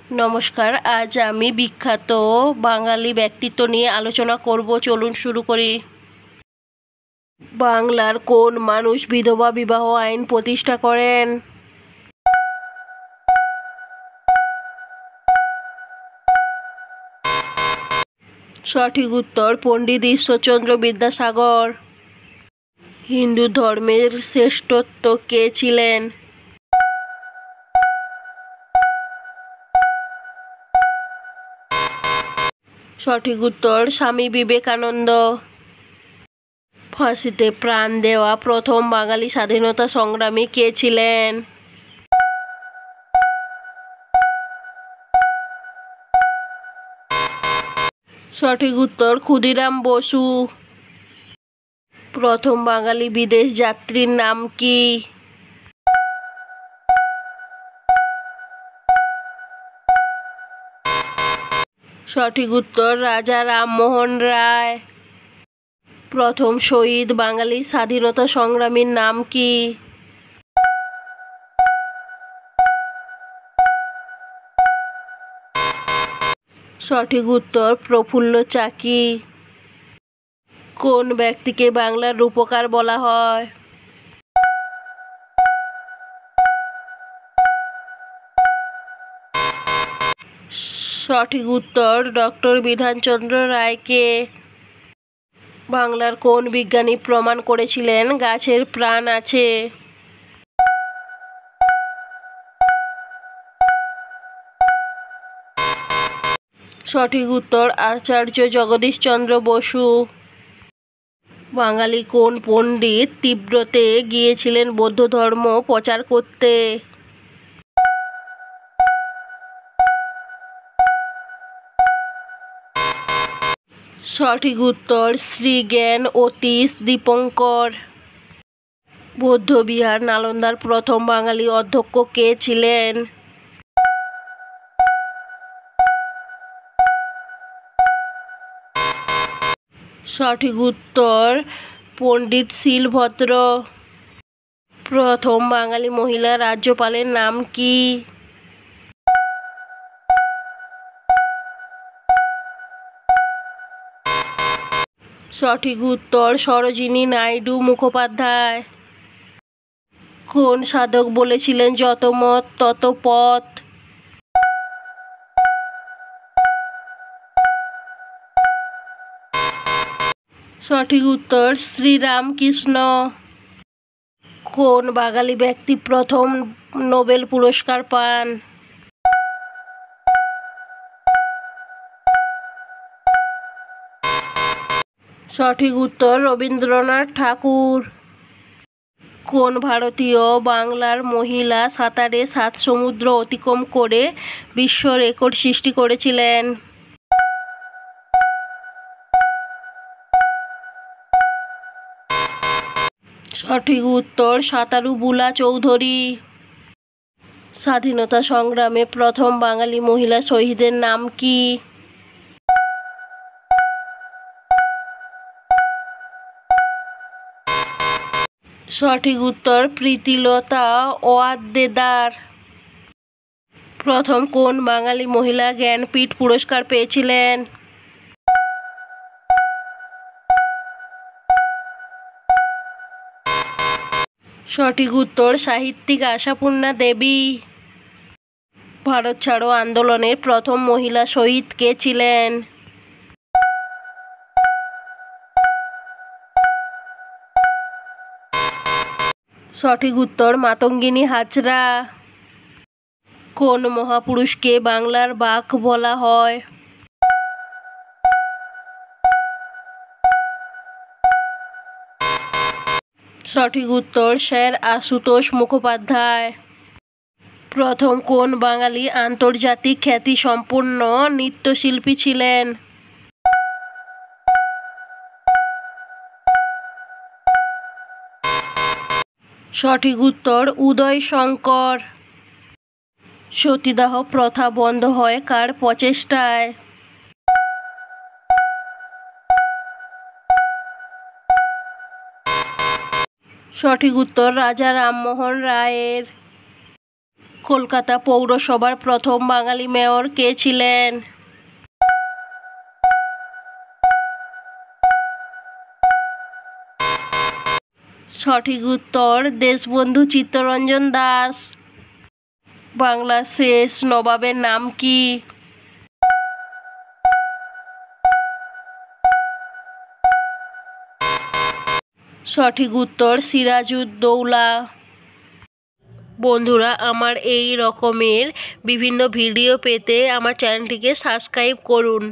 নমস্কার, আজ আমি বিখ্যাত বাঙালি ব্যক্তিত্ব নিয়ে আলোচনা করব। চলুন শুরু করি। বাংলার কোন মানুষ বিধবা বিবাহ আইন প্রতিষ্ঠা করেন? সঠিক উত্তর পণ্ডিত ঈশ্বরচন্দ্র বিদ্যাসাগর। হিন্দু ধর্মের শ্রেষ্ঠত্ব কে ছিলেন? সঠিক উত্তর স্বামী বিবেকানন্দ। ফাঁসিতে প্রাণ দেওয়া প্রথম বাঙালি স্বাধীনতা সংগ্রামী কে ছিলেন? সঠিক উত্তর ক্ষুদিরাম বসু। প্রথম বাঙালি বিদেশ যাত্রীর নাম কি? সঠিক উত্তর রাজা রামমোহন রায়। প্রথম শহীদ বাঙালি স্বাধীনতা সংগ্রামীর নাম কি? সঠিক উত্তর প্রফুল্ল চাকি। কোন ব্যক্তিকে বাংলার রূপকার বলা হয়? সঠিক উত্তর ডক্টর বিধানচন্দ্র রায়কে। বাংলার কোন বিজ্ঞানী প্রমাণ করেছিলেন গাছের প্রাণ আছে? সঠিক উত্তর আচার্য জগদীশচন্দ্র বসু। বাঙালি কোন পণ্ডিত তিব্বতে গিয়েছিলেন বৌদ্ধ ধর্ম প্রচার করতে? সঠিক উত্তর শ্রীজ্ঞান অতীশ দীপঙ্কর। বৌদ্ধবিহার নালন্দার প্রথম বাঙালি অধ্যক্ষ কে ছিলেন? সঠিক উত্তর পণ্ডিত শীলভদ্র। প্রথম বাঙালি মহিলা রাজ্যপালের নাম কি? সঠিক উত্তর সরোজিনী নাইডু মুখোপাধ্যায়। কোন সাধক বলেছিলেন যত মত তত পথ? সঠিক উত্তর শ্রীরামকৃষ্ণ। কোন বাঙালি ব্যক্তি প্রথম নোবেল পুরস্কার পান? সঠিক উত্তর রবীন্দ্রনাথ ঠাকুর। কোন ভারতীয় বাংলার মহিলা সাঁতারে 7 সমুদ্র অতিক্রম করে বিশ্ব রেকর্ড সৃষ্টি করেছিলেন? সঠিক উত্তর সাঁতারু বুলা চৌধুরী। স্বাধীনতা সংগ্রামে প্রথম বাঙালি মহিলা শহীদের নাম কি? সঠিক উত্তর প্রীতিলতা ওয়াদ্দেদার। প্রথম কোন বাঙালি মহিলা জ্ঞানপীঠ পুরস্কার পেয়েছিলেন? সঠিক উত্তর সাহিত্যিক আশাপূর্ণা দেবী। ভারত ছাড়ো আন্দোলনের প্রথম মহিলা শহীদ কে ছিলেন? সঠিক উত্তর মাতঙ্গিনী হাজরা। কোন মহাপুরুষকে বাংলার বাঘ বলা হয়? সঠিক উত্তর স্যার আশুতোষ মুখোপাধ্যায়। প্রথম কোন বাঙালি আন্তর্জাতিক খ্যাতিসম্পন্ন নৃত্যশিল্পী ছিলেন? সঠিক উত্তর উদয় শঙ্কর। সতীদাহ প্রথা বন্ধ হয় কার প্রচেষ্টায়? সঠিক উত্তর রাজা রামমোহন রায়ের। কলকাতা পৌরসভার প্রথম বাঙালি মেয়র কে ছিলেন? সঠিক উত্তর দেশবন্ধু চিত্তরঞ্জন দাস। বাংলার শেষ নবাবের নাম কি? সঠিক উত্তর সিরাজউদ্দৌলা। বন্ধুরা, আমার এই রকমের বিভিন্ন ভিডিও পেতে আমার চ্যানেলটিকে সাবস্ক্রাইব করুন।